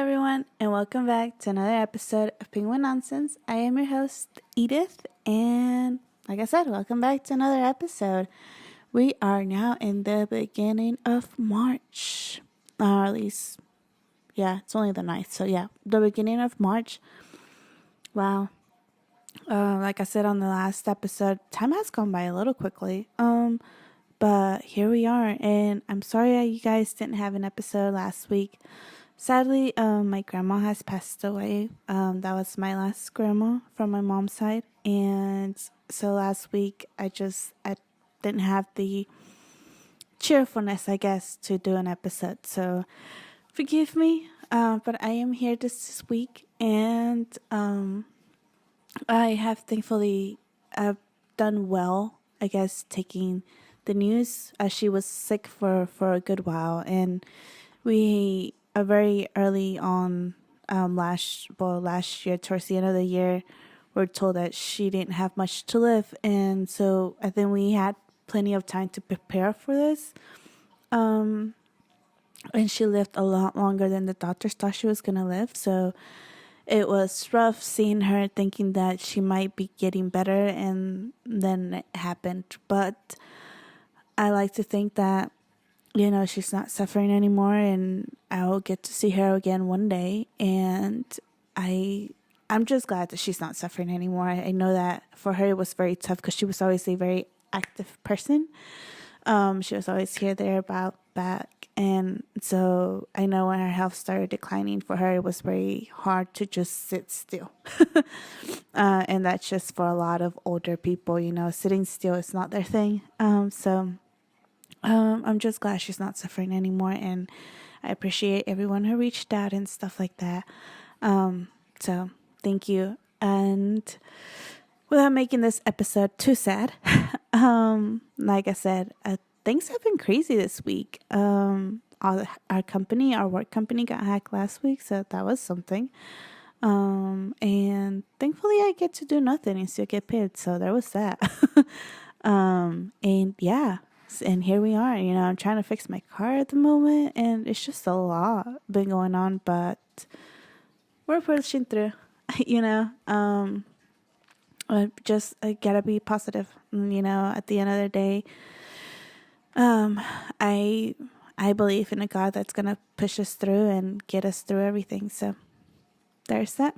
everyone, and welcome back to another episode of Penguin Nonsense. I am your host, Edith, and like I said, welcome back to another episode. We are now in the beginning of March, or at least, it's only the 9th, so the beginning of March. Wow. Like I said on the last episode, time has gone by a little quickly. But here we are, and I'm sorry you guys didn't have an episode last week. Sadly, my grandma has passed away. That was my last grandma from my mom's side. And so last week, I didn't have the cheerfulness, I guess, to do an episode. So forgive me, but I am here this week. And I have thankfully done well, I guess, taking the news as she was sick for a good while. And we very early on last year, towards the end of the year, we're told that she didn't have much to live, and so I think we had plenty of time to prepare for this. And she lived a lot longer than the doctors thought she was gonna live, so it was rough seeing her thinking that she might be getting better, and then it happened. But I like to think that she's not suffering anymore, and I'll get to see her again one day. And I'm just glad that she's not suffering anymore. I know that for her it was very tough because she was always a very active person. She was always here, there, about, back. And so I know when her health started declining for her, it was very hard to just sit still. And that's just for a lot of older people, sitting still is not their thing. I'm just glad she's not suffering anymore, and I appreciate everyone who reached out and stuff like that. So thank you. And without making this episode too sad, like I said, things have been crazy this week. Our work company got hacked last week, so that was something. And thankfully I get to do nothing and still get paid, so there was that. And here we are, I'm trying to fix my car at the moment, and it's just a lot been going on, but we're pushing through, I gotta be positive, at the end of the day, I believe in a God that's gonna push us through and get us through everything, so there's that.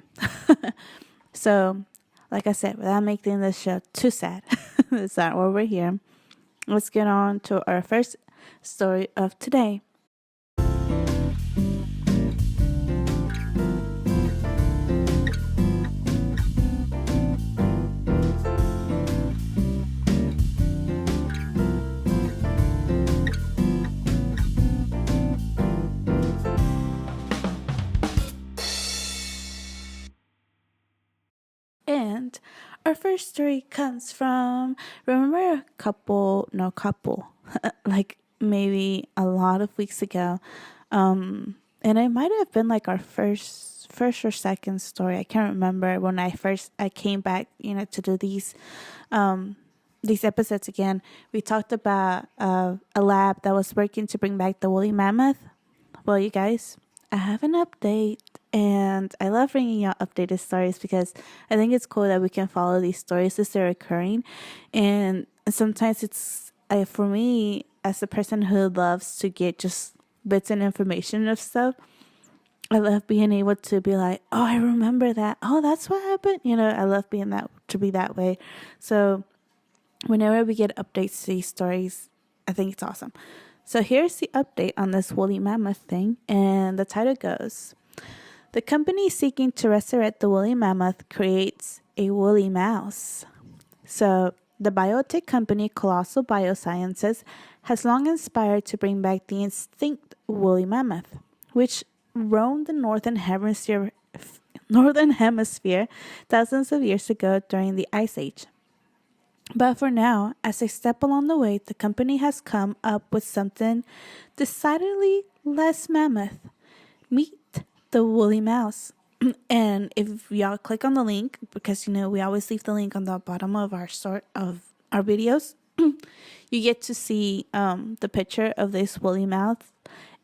So, like I said, without making this show too sad, that's not why we're here. Let's get on to our first story of today. And our first story comes from, remember a couple, like maybe a lot of weeks ago. And it might have been like our first or second story. I can't remember when I came back, to do these episodes again. We talked about a lab that was working to bring back the woolly mammoth. Well, you guys, I have an update. And I love bringing out updated stories because I think it's cool that we can follow these stories as they're occurring. And sometimes it's, for me, as a person who loves to get just bits and information of stuff, I love being able to be like, oh, I remember that. Oh, that's what happened. I love being to be that way. So whenever we get updates to these stories, I think it's awesome. So here's the update on this woolly mammoth thing. And the title goes, the company seeking to resurrect the woolly mammoth creates a woolly mouse. So, the biotech company Colossal Biosciences has long aspired to bring back the extinct woolly mammoth, which roamed the northern hemisphere thousands of years ago during the Ice Age. But for now, as a step along the way, the company has come up with something decidedly less mammoth. Meet the woolly mouse. And if y'all click on the link, because we always leave the link on the bottom of our videos, you get to see the picture of this woolly mouse,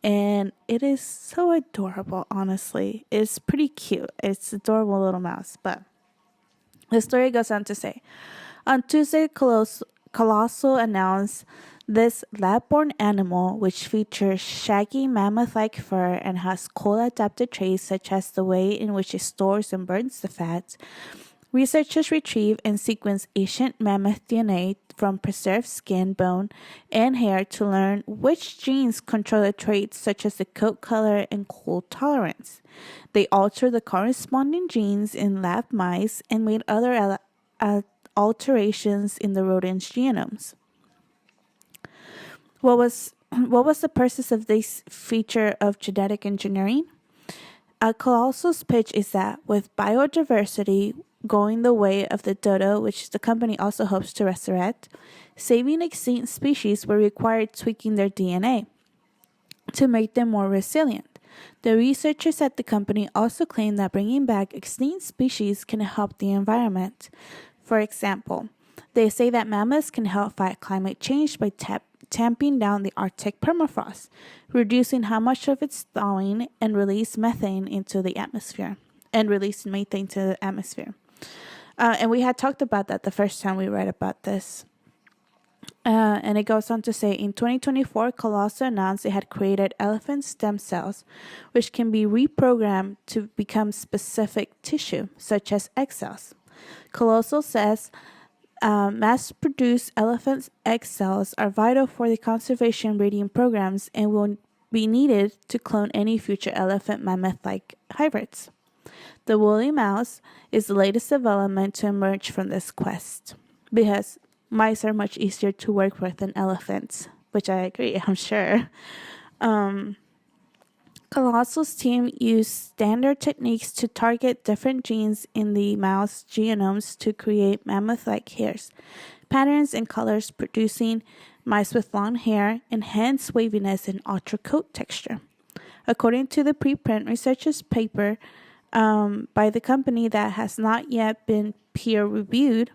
and it is so adorable, honestly. It's pretty cute. It's an adorable little mouse. But the story goes on to say, on Tuesday, Colossal announced this lab-born animal, which features shaggy mammoth-like fur and has cold-adapted traits such as the way in which it stores and burns the fat. Researchers retrieved and sequenced ancient mammoth DNA from preserved skin, bone, and hair to learn which genes control the traits such as the coat color and cold tolerance. They altered the corresponding genes in lab mice and made other alterations in the rodents' genomes. What was the purpose of this feature of genetic engineering? Colossal's pitch is that with biodiversity going the way of the dodo, which the company also hopes to resurrect, saving extinct species will require tweaking their DNA to make them more resilient. The researchers at the company also claim that bringing back extinct species can help the environment. For example, they say that mammoths can help fight climate change by tamping down the Arctic permafrost, reducing how much of it's thawing and release methane into the atmosphere. And we had talked about that the first time we read about this. And it goes on to say, in 2024, Colossal announced it had created elephant stem cells, which can be reprogrammed to become specific tissue, such as egg cells. Colossal says mass-produced elephant egg cells are vital for the conservation breeding programs and will be needed to clone any future elephant mammoth-like hybrids. The woolly mouse is the latest development to emerge from this quest, because mice are much easier to work with than elephants, which I agree, I'm sure. Colossal's team used standard techniques to target different genes in the mouse genomes to create mammoth-like hairs, patterns, and colors, producing mice with long hair, enhanced waviness, and ultra coat texture. According to the preprint researchers paper by the company that has not yet been peer-reviewed,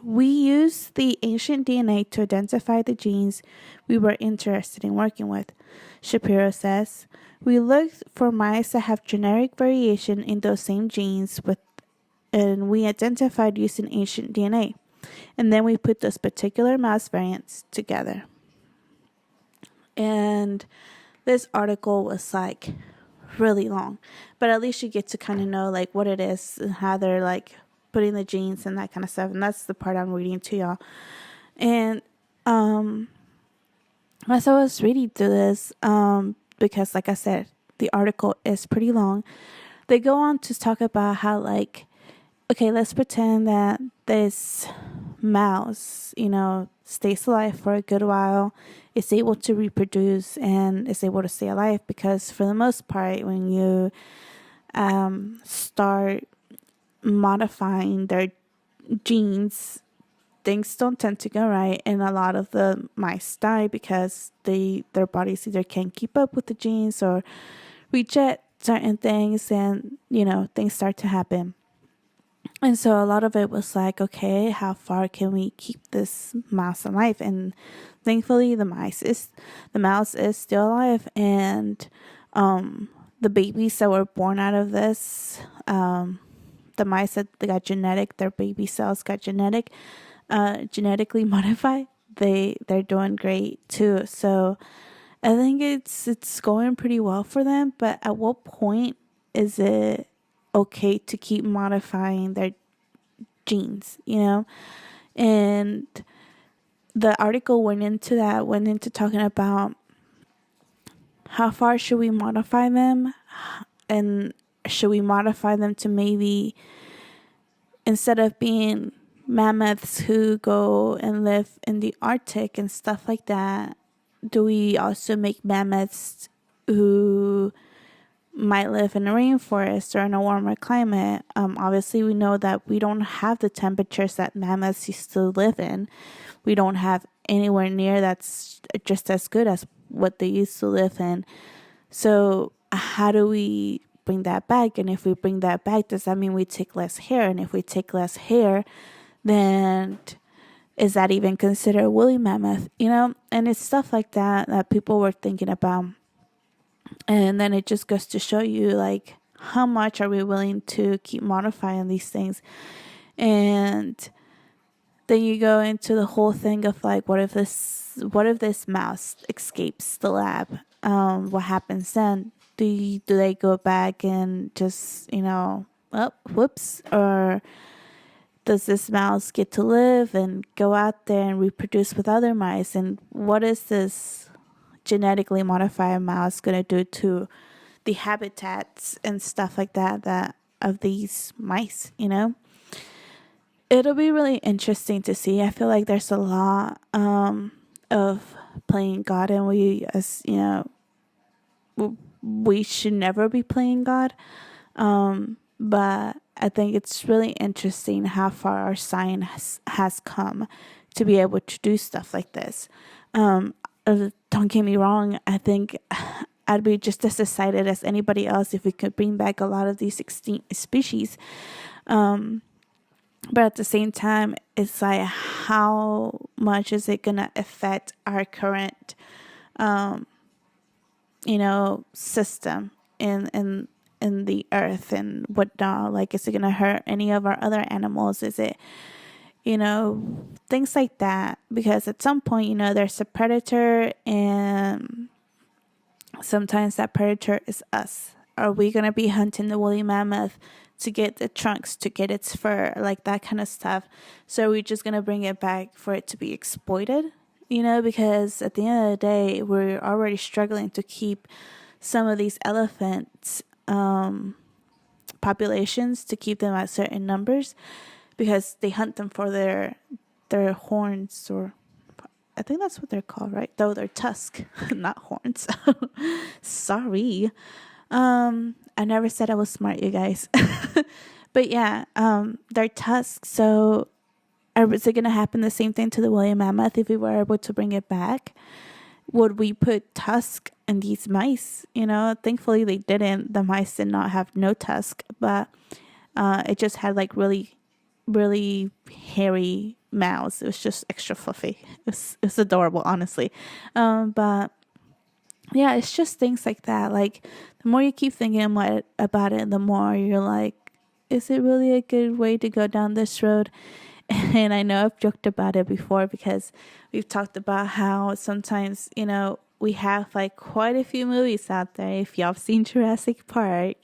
we used the ancient DNA to identify the genes we were interested in working with, Shapiro says. We looked for mice that have genetic variation in those same genes and we identified using ancient DNA. And then we put those particular mouse variants together. And this article was like really long, but at least you get to kind of know like what it is and how they're like putting the genes and that kind of stuff. And that's the part I'm reading to y'all. And as I was reading through this, because like I said, the article is pretty long, they go on to talk about how like, okay, let's pretend that this mouse, stays alive for a good while, is able to reproduce and is able to stay alive, because for the most part, when you start modifying their genes, things don't tend to go right, and a lot of the mice die because their bodies either can't keep up with the genes or reject certain things, and things start to happen. And so a lot of it was like, okay, how far can we keep this mouse alive? And thankfully the mouse is still alive, and the babies that were born out of this, the mice that they got their baby cells got genetically modified. They're doing great too. So I think it's going pretty well for them. But at what point is it okay to keep modifying their genes? And the article went into talking about how far should we modify them, and should we modify them to maybe, instead of being mammoths who go and live in the Arctic and stuff like that, do we also make mammoths who might live in a rainforest or in a warmer climate? Obviously, we know that we don't have the temperatures that mammoths used to live in. We don't have anywhere near that's just as good as what they used to live in. So how do we bring that back? And if we bring that back, does that mean we take less hair? And if we take less hair, then is that even considered a woolly mammoth? And it's stuff like that that people were thinking about. And then it just goes to show you, like, how much are we willing to keep modifying these things? And then you go into the whole thing of, like, what if this mouse escapes the lab? What happens then? Do they go back and just, whoops? Or does this mouse get to live and go out there and reproduce with other mice? And what is this genetically modified mouse going to do to the habitats and stuff like that of these mice? It'll be really interesting to see. I feel like there's a lot of playing God, and we should never be playing God. But I think it's really interesting how far our science has come to be able to do stuff like this. Don't get me wrong, I think I'd be just as excited as anybody else if we could bring back a lot of these extinct species. But at the same time, it's like, how much is it going to affect our current, system in the earth and whatnot? Like, is it going to hurt any of our other animals? Is it, things like that? Because at some point, there's a predator, and sometimes that predator is us. Are we going to be hunting the woolly mammoth to get the trunks, to get its fur, like that kind of stuff? So we're just going to bring it back for it to be exploited, because at the end of the day, we're already struggling to keep some of these elephants populations, to keep them at certain numbers, because they hunt them for their horns, or I think that's what they're called, right? Though they're tusk, not horns. Sorry. I never said I was smart, you guys. But yeah, they're tusks. So is it going to happen the same thing to the woolly mammoth if we were able to bring it back? Would we put tusk in these mice? Thankfully they didn't. The mice did not have no tusk, but it just had like really, really hairy mouths. It was just extra fluffy. It's adorable, honestly. But yeah, it's just things like that. Like, the more you keep thinking about it, the more you're like, is it really a good way to go down this road? And I know I've joked about it before, because we've talked about how sometimes, we have like quite a few movies out there, if y'all have seen Jurassic Park,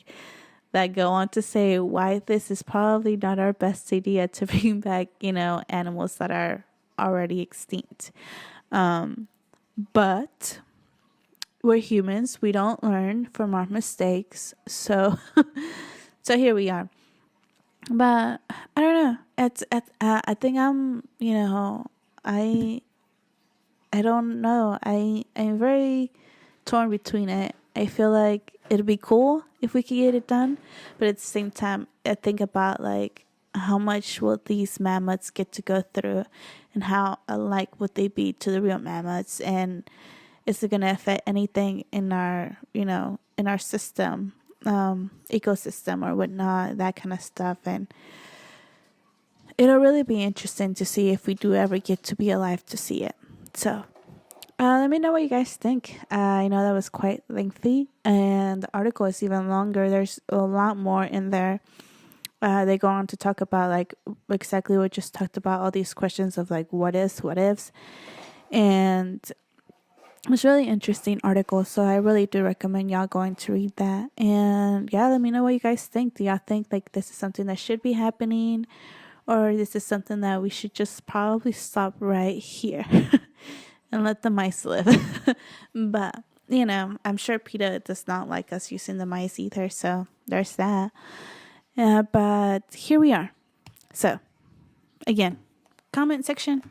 that go on to say why this is probably not our best idea to bring back, animals that are already extinct. But we're humans. We don't learn from our mistakes. So here we are. But I don't know. I think I'm, I don't know. I'm very torn between it. I feel like it'd be cool if we could get it done, but at the same time, I think about, like, how much will these mammoths get to go through, and how alike would they be to the real mammoths, and is it going to affect anything in our, in our system, ecosystem or whatnot, that kind of stuff. And it'll really be interesting to see if we do ever get to be alive to see it. So let me know what you guys think. I know that was quite lengthy, and the article is even longer. There's a lot more in there. They go on to talk about, like, exactly what we just talked about, all these questions of, like, what ifs. And it's really interesting article, so I really do recommend y'all going to read that. And yeah, let me know what you guys think. Do y'all think, like, this is something that should be happening, or this is something that we should just probably stop right here and let the mice live? But, I'm sure PETA does not like us using the mice either, so there's that. But here we are. So, again, comment section.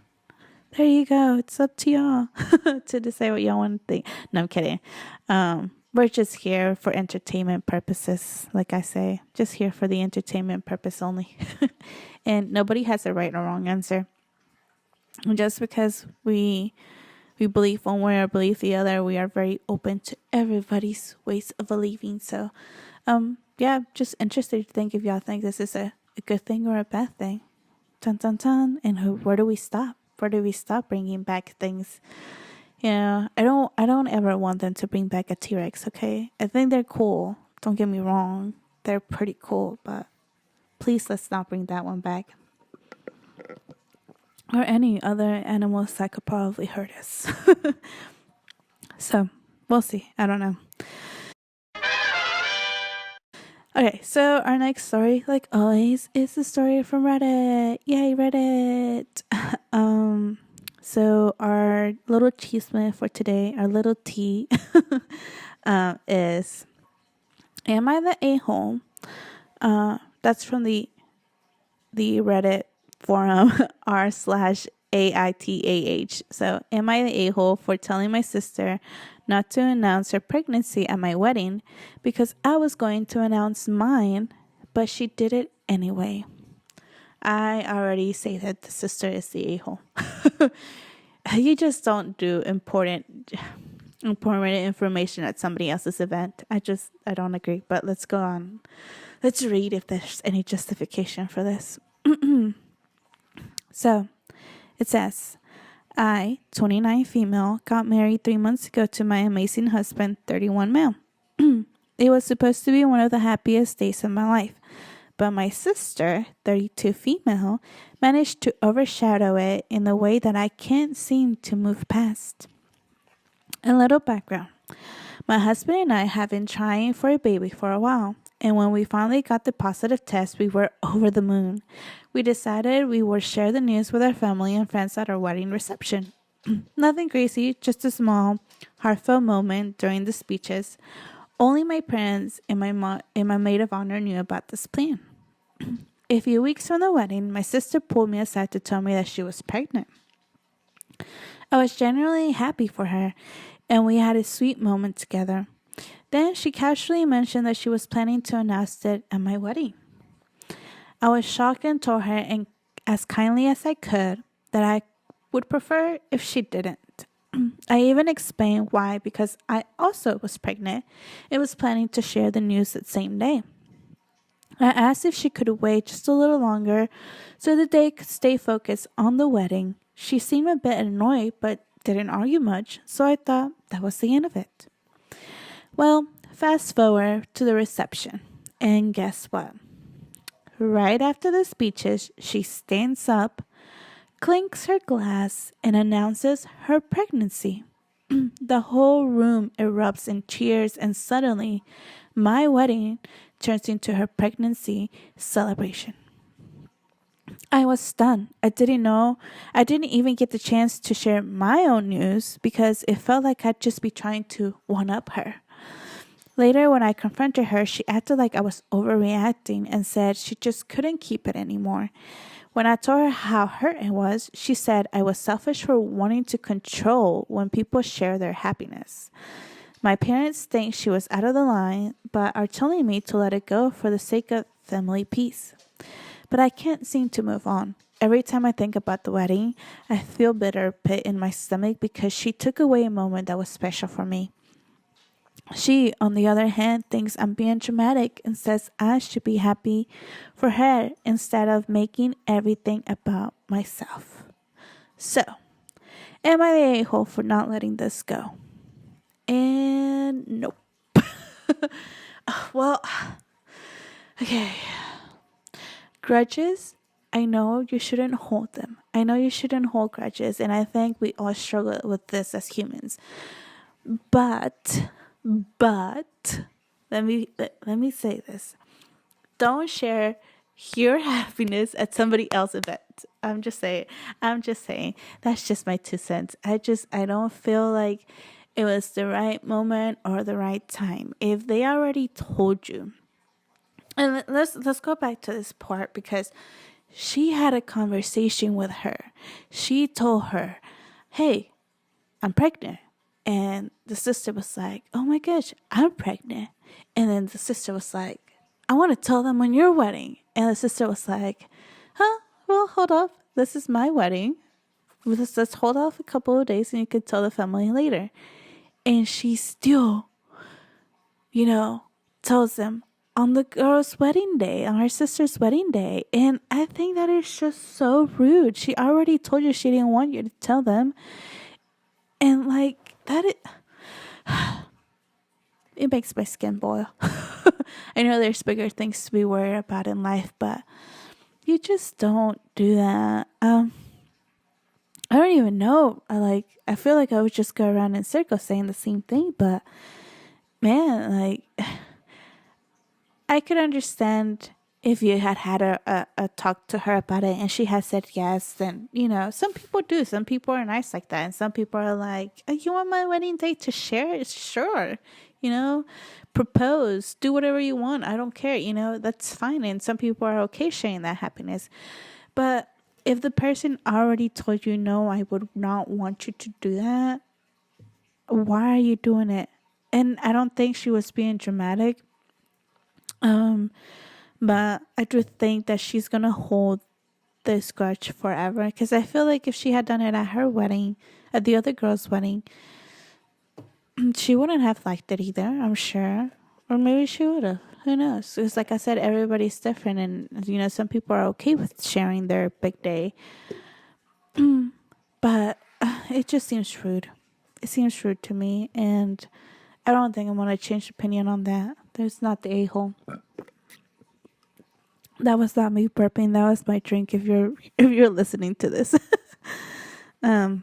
There you go. It's up to y'all to decide what y'all want to think. No, I'm kidding. We're just here for entertainment purposes. Like I say, just here for the entertainment purpose only. And nobody has a right or wrong answer. Just because we believe one way or believe the other, we are very open to everybody's ways of believing. So, yeah, just interested to think if y'all think this is a good thing or a bad thing. Dun, dun, dun. And where do we stop? before we stop bringing back things. I don't ever want them to bring back a T-Rex, okay? I think they're cool. Don't get me wrong. They're pretty cool, but please let's not bring that one back. Or any other animals that could probably hurt us. So, we'll see. I don't know. Okay, so our next story, like always, is the story from Reddit. Yay, Reddit! So our little chisme for today, our little tea, is, am I the a-hole? That's from the Reddit forum r/AITAH. So, am I the a-hole for telling my sister not to announce her pregnancy at my wedding because I was going to announce mine, but she did it anyway? I already say that the sister is the a-hole. You just don't do important information at somebody else's event. I don't agree, but let's go on. Let's read if there's any justification for this. So, it says, I, 29 female, got married 3 months ago to my amazing husband, 31 male. It was supposed to be one of the happiest days of my life, but my sister, 32 female, managed to overshadow it in a way that I can't seem to move past. A little background. My husband and I have been trying for a baby for a while, and when we finally got the positive test, we were over the moon. We decided we would share the news with our family and friends at our wedding reception. Nothing crazy, just a small, heartfelt moment during the speeches. Only my parents and my maid of honor knew about this plan. A few weeks from the wedding, my sister pulled me aside to tell me that she was pregnant. I was genuinely happy for her, and we had a sweet moment together. Then she casually mentioned that she was planning to announce it at my wedding. I was shocked and told her, and as kindly as I could, that I would prefer if she didn't. I even explained why, because I also was pregnant and was planning to share the news that same day. I asked if she could wait just a little longer so that they could stay focused on the wedding. She seemed a bit annoyed, but didn't argue much, so I thought that was the end of it. Well, fast forward to the reception, and guess what? Right after the speeches, she stands up, clinks her glass, and announces her pregnancy. The whole room erupts in cheers, and suddenly, my wedding turns into her pregnancy celebration. I was stunned. I didn't even get the chance to share my own news because it felt like I'd just be trying to one-up her. Later, when I confronted her, she acted like I was overreacting and said she just couldn't keep it anymore. When I told her how hurt it was, she said I was selfish for wanting to control when people share their happiness. My parents think she was out of the line, but are telling me to let it go for the sake of family peace. But I can't seem to move on. Every time I think about the wedding, I feel bitter pit in my stomach because she took away a moment that was special for me. She, on the other hand, thinks I'm being dramatic and says I should be happy for her instead of making everything about myself. So, am I the a-hole for not letting this go? And nope. Well, okay. Grudges, I know you shouldn't hold them. I know you shouldn't hold grudges, and I think we all struggle with this as humans. But let me say this. Don't share your happiness at somebody else's event. I'm just saying. That's just my 2 cents. I don't feel like it was the right moment or the right time. If they already told you. And let's go back to this part because she had a conversation with her. She told her, "Hey, I'm pregnant." And the sister was like, "Oh my gosh, I'm pregnant." And then the sister was like, "I want to tell them on your wedding." And the sister was like, well, hold up. This is my wedding. Let's hold off a couple of days and you can tell the family later. And she still, tells them on the girl's wedding day, on her sister's wedding day. And I think that is just so rude. She already told you she didn't want you to tell them. And like that, it makes my skin boil. I know there's bigger things to be worried about in life, but you just don't do that. I don't even know. I feel like I would just go around in circles saying the same thing, but man, like I could understand if you had a talk to her about it and she had said yes. Then some people do. Some people are nice like that, and some people are like, oh, "You want my wedding day to share? Sure, propose, do whatever you want. I don't care. That's fine." And some people are okay sharing that happiness, but if the person already told you no, I would not want you to do that, why are you doing it? And I don't think she was being dramatic. But I do think that she's gonna hold this grudge forever, because I feel like if she had done it at her wedding, at the other girl's wedding, she wouldn't have liked it either, I'm sure. Or maybe she would have. Who knows? Because like I said, everybody's different, and some people are okay with sharing their big day. But it just seems rude. It seems rude to me, and I don't think I'm gonna change opinion on that. There's not the a-hole. That was not me burping. That was my drink. If you're listening to this, if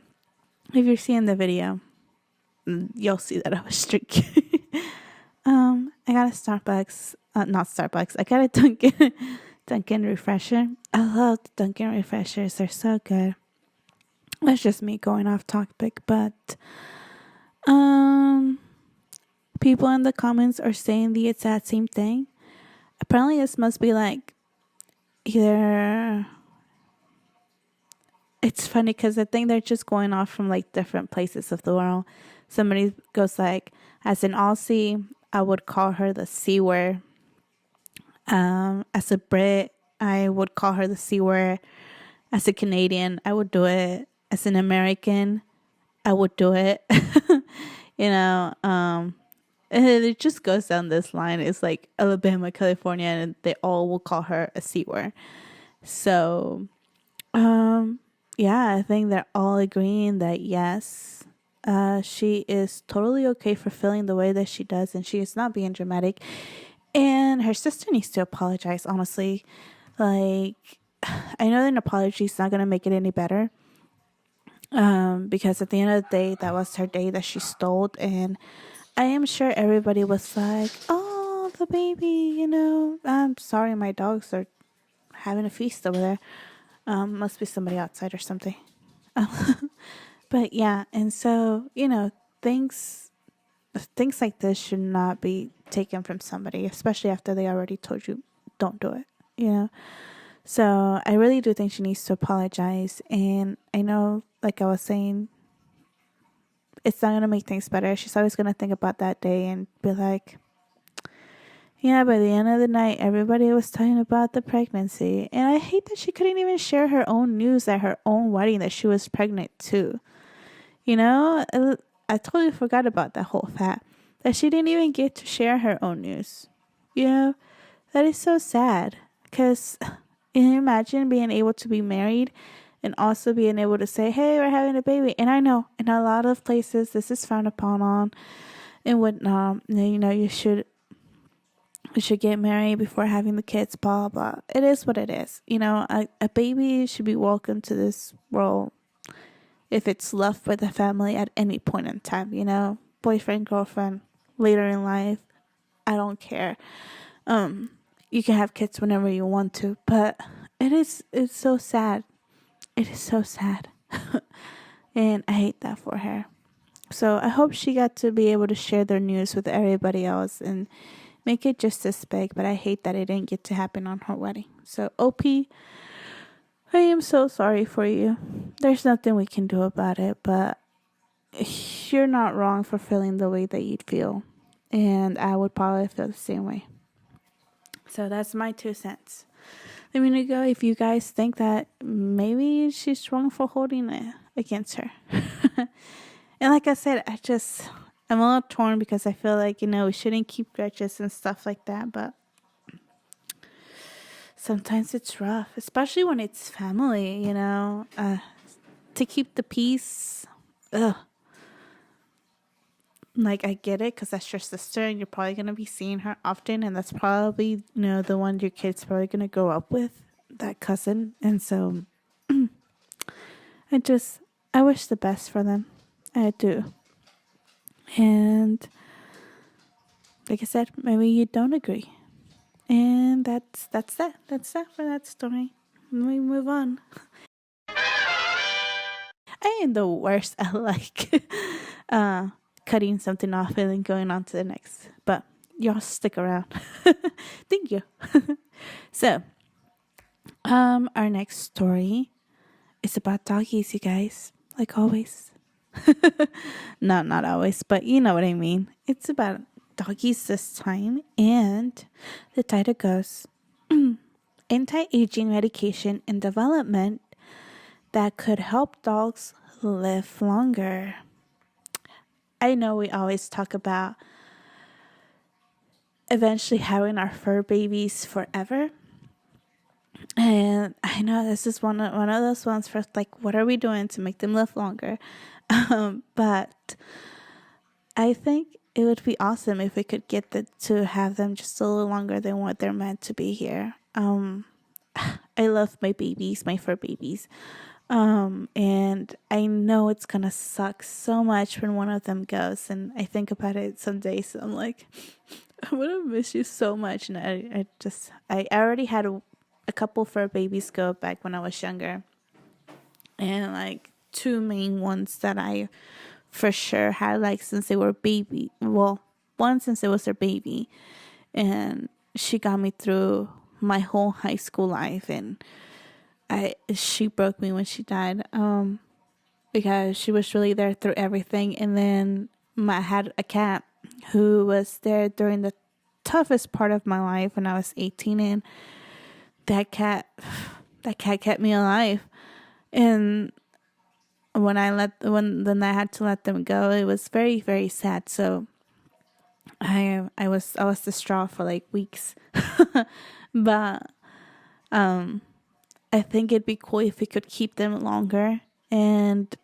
you're seeing the video, you'll see that I was drinking. I got a Starbucks, not Starbucks. I got a Dunkin' refresher. I love the Dunkin' refreshers. They're so good. That's just me going off topic, but people in the comments are saying the exact same thing. Apparently, this must be like either. It's funny because I think they're just going off from like different places of the world. Somebody goes like, as an Aussie, I would call her the C word. As a Brit, I would call her the C word. As a Canadian, I would do it. As an American, I would do it. And it just goes down this line. It's like Alabama, California, and they all will call her a C word. So, yeah, I think they're all agreeing that yes, she is totally okay for feeling the way that she does, and she is not being dramatic. And her sister needs to apologize, honestly. Like, I know an apology is not going to make it any better. Because at the end of the day, that was her day that she stole. And I am sure everybody was like, oh, the baby, I'm sorry, my dogs are having a feast over there. Must be somebody outside or something. But yeah, and so, things like this should not be taken from somebody, especially after they already told you don't do it, So I really do think she needs to apologize. And I know, like I was saying, it's not going to make things better. She's always going to think about that day and be like, yeah, by the end of the night, everybody was talking about the pregnancy. And I hate that she couldn't even share her own news at her own wedding that she was pregnant too. I totally forgot about that whole fact. That she didn't even get to share her own news. That is so sad. Because can you imagine being able to be married and also being able to say, hey, we're having a baby? And I know in a lot of places this is frowned upon on and whatnot. You should get married before having the kids, blah, blah. It is what it is. A baby should be welcome to this world if it's left with the family at any point in time, boyfriend, girlfriend, later in life. I don't care. You can have kids whenever you want to, but it's so sad. It is so sad. And I hate that for her. So I hope she got to be able to share their news with everybody else and make it just as big, but I hate that it didn't get to happen on her wedding. So OP, I am so sorry for you. There's nothing we can do about it, but you're not wrong for feeling the way that you'd feel. And I would probably feel the same way. So that's my 2 cents. Let me know if you guys think that maybe she's wrong for holding it against her. And like I said, I'm a little torn because I feel like, we shouldn't keep grudges and stuff like that. But sometimes it's rough, especially when it's family, to keep the peace. Ugh. Like, I get it because that's your sister and you're probably going to be seeing her often. And that's probably, the one your kid's probably going to grow up with, that cousin. And so I wish the best for them. I do. And like I said, maybe you don't agree. And that's that. That's that for that story. Let me move on. I am the worst at cutting something off and then going on to the next. But y'all stick around. Thank you. So, our next story is about doggies, you guys. Like always. No, not always, but you know what I mean. It's about doggies this time, and the title goes Anti-aging medication in development that could help dogs live longer. I know we always talk about eventually having our fur babies forever. And I know this is one of those ones for like, what are we doing to make them live longer? But I think it would be awesome if we could get to have them just a little longer than what they're meant to be here. I love my babies, my fur babies. And I know it's gonna suck so much when one of them goes, and I think about it some days, so I'm like, I'm gonna miss you so much. And I already had a couple fur babies go back when I was younger, and like two main ones that I for sure had like since they were baby. Well, one since it was their baby, and she got me through my whole high school life, and she broke me when she died, because she was really there through everything. And then I had a cat who was there during the toughest part of my life when I was 18, and that cat kept me alive. And when I had to let them go, it was very, very sad. So I was distraught for like weeks. But I think it'd be cool if we could keep them longer. And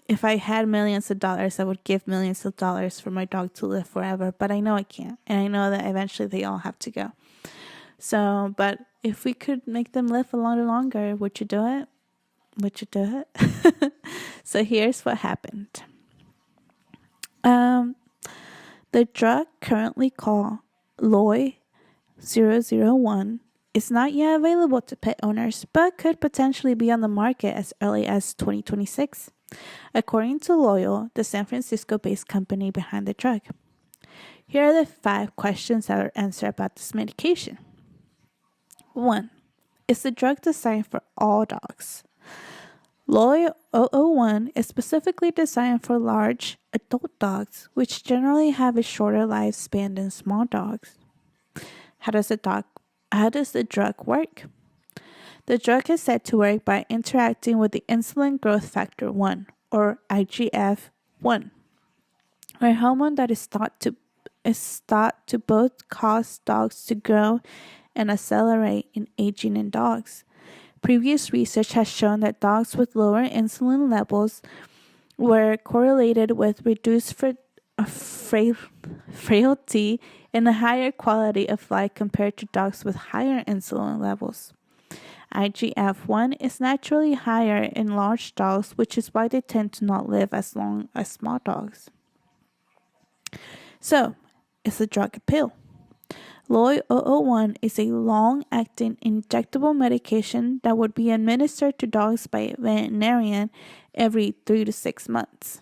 if I had millions of dollars, I would give millions of dollars for my dog to live forever. But I know I can't. And I know that eventually they all have to go. So, but if we could make them live a lot longer, would you do it? Would you do it? So here's what happened. The drug currently called LOI-001 is not yet available to pet owners, but could potentially be on the market as early as 2026, according to Loyal, the San Francisco-based company behind the drug. Here are the 5 questions that are answered about this medication. 1. Is the drug designed for all dogs? LOI-001 is specifically designed for large adult dogs, which generally have a shorter lifespan than small dogs. How does the drug work? The drug is said to work by interacting with the insulin growth factor 1, or IGF-1, a hormone that is thought to both cause dogs to grow and accelerate in aging in dogs. Previous research has shown that dogs with lower insulin levels were correlated with reduced frailty and a higher quality of life compared to dogs with higher insulin levels. IGF-1 is naturally higher in large dogs, which is why they tend to not live as long as small dogs. So, is the drug a pill? LOI-001 is a long-acting injectable medication that would be administered to dogs by a veterinarian every 3 to 6 months.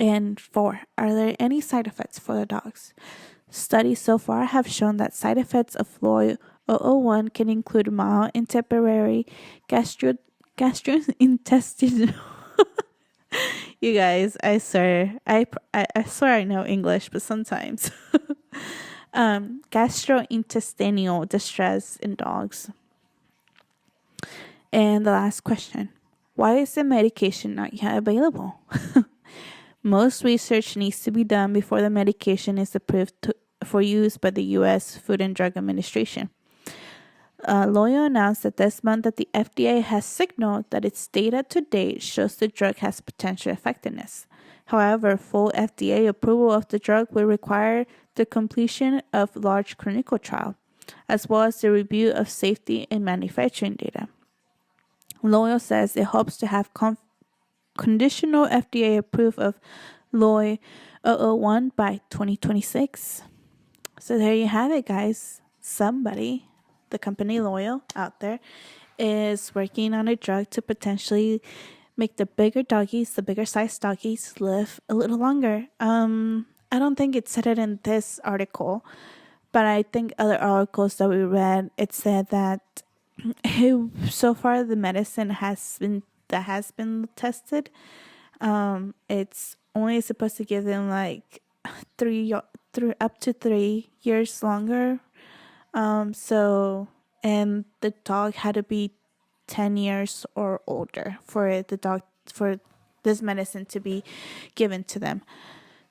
And 4. Are there any side effects for the dogs? Studies so far have shown that side effects of LOI-001 can include mild and temporary gastrointestinal. You guys, I swear I know English, but sometimes. Gastrointestinal distress in dogs. And the last question. Why is the medication not yet available? Most research needs to be done before the medication is approved for use by the U.S. Food and Drug Administration. Loyo announced that this month that the FDA has signaled that its data to date shows the drug has potential effectiveness. However, full FDA approval of the drug will require the completion of large clinical trial, as well as the review of safety and manufacturing data. Loyo says it hopes to have conditional FDA approval of LOI 001 by 2026. So there you have it, guys. Somebody, the company Loyo out there, is working on a drug to potentially make the bigger size doggies live a little longer. I don't think it said it in this article, but I think other articles that we read, it said that so far the medicine has been tested, it's only supposed to give them like up to 3 years longer. So, and the dog had to be 10 years or older for this medicine to be given to them.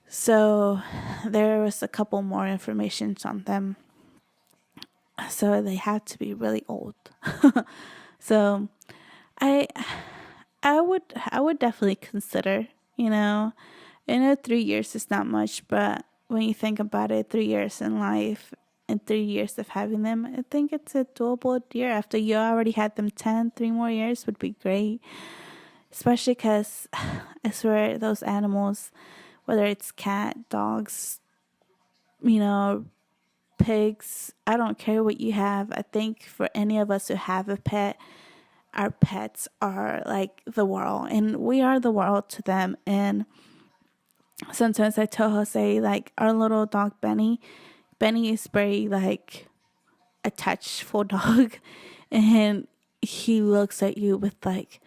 So there was a couple more information on them. So they have to be really old. So I would definitely consider, I know 3 years is not much, but when you think about it, 3 years in life and 3 years of having them, I think it's a doable year. After you already had them 3 more years would be great. Especially because I swear those animals, whether it's cat, dogs, pigs, I don't care what you have. I think for any of us who have a pet, our pets are like the world, and we are the world to them. And sometimes I tell Jose, like, our little dog Benny is very like a touchful dog, and he looks at you with like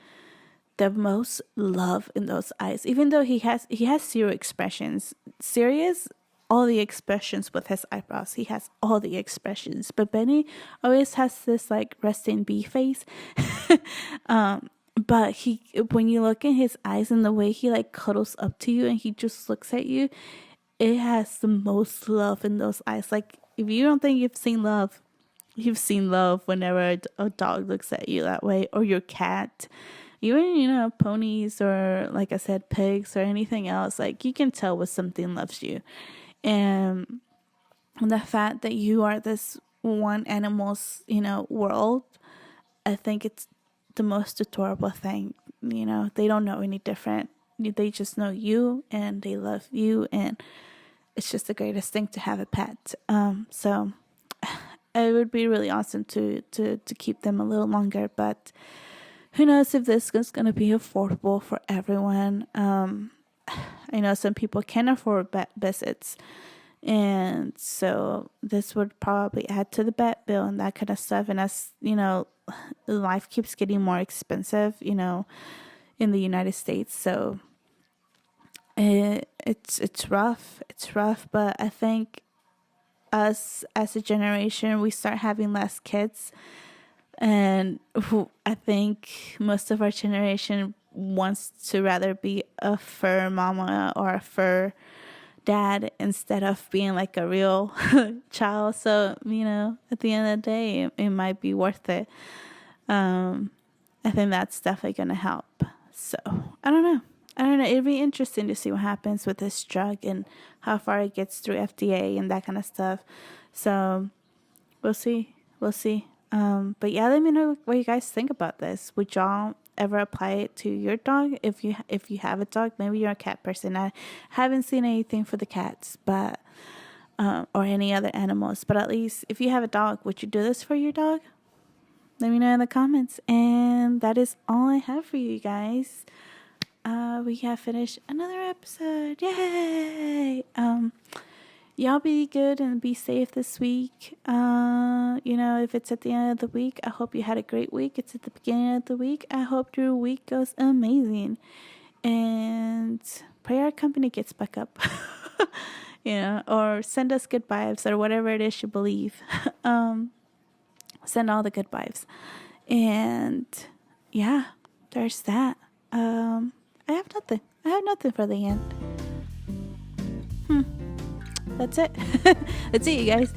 the most love in those eyes, even though he has zero expressions. Serious, all the expressions with his eyebrows. He has all the expressions, but Benny always has this like resting bee face. But when you look in his eyes and the way he like cuddles up to you and he just looks at you, it has the most love in those eyes. Like, if you don't think you've seen love whenever a dog looks at you that way, or your cat. Even, ponies, or like I said, pigs, or anything else, like, you can tell when something loves you. And the fact that you are this one animal's, world, I think it's the most adorable thing. They don't know any different. They just know you, and they love you, and it's just the greatest thing to have a pet. So it would be really awesome to keep them a little longer, but who knows if this is going to be affordable for everyone. I know some people can afford vet visits, and so this would probably add to the vet bill and that kind of stuff. And as life keeps getting more expensive, in the United States, so it's rough. It's rough, but I think us as a generation, we start having less kids. And I think most of our generation wants to rather be a fur mama or a fur dad instead of being like a real child. So, at the end of the day, it might be worth it. I think that's definitely going to help. So, I don't know. It'd be interesting to see what happens with this drug and how far it gets through FDA and that kind of stuff. So, we'll see. But yeah, let me know what you guys think about this. Would y'all ever apply it to your dog? If you have a dog, maybe you're a cat person. I haven't seen anything for the cats, but or any other animals. But at least if you have a dog, would you do this for your dog? Let me know in the comments. And that is all I have for you guys. We have finished another episode. Yay! Y'all be good and be safe this week. If it's at the end of the week, I hope you had a great week. It's at the beginning of the week, I hope your week goes amazing. And pray our company gets back up. Or send us good vibes or whatever it is you believe. Send all the good vibes. And yeah, there's that. I have nothing for the end. that's it. That's it, you guys.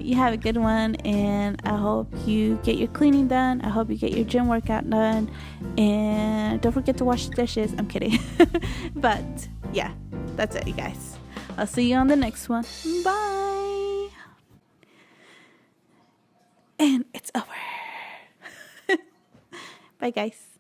You have a good one, and I hope you get your cleaning done. I hope you get your gym workout done, and don't forget to wash the dishes. I'm kidding. But yeah, that's it, you guys. I'll see you on the next one. Bye. And it's over. Bye, guys.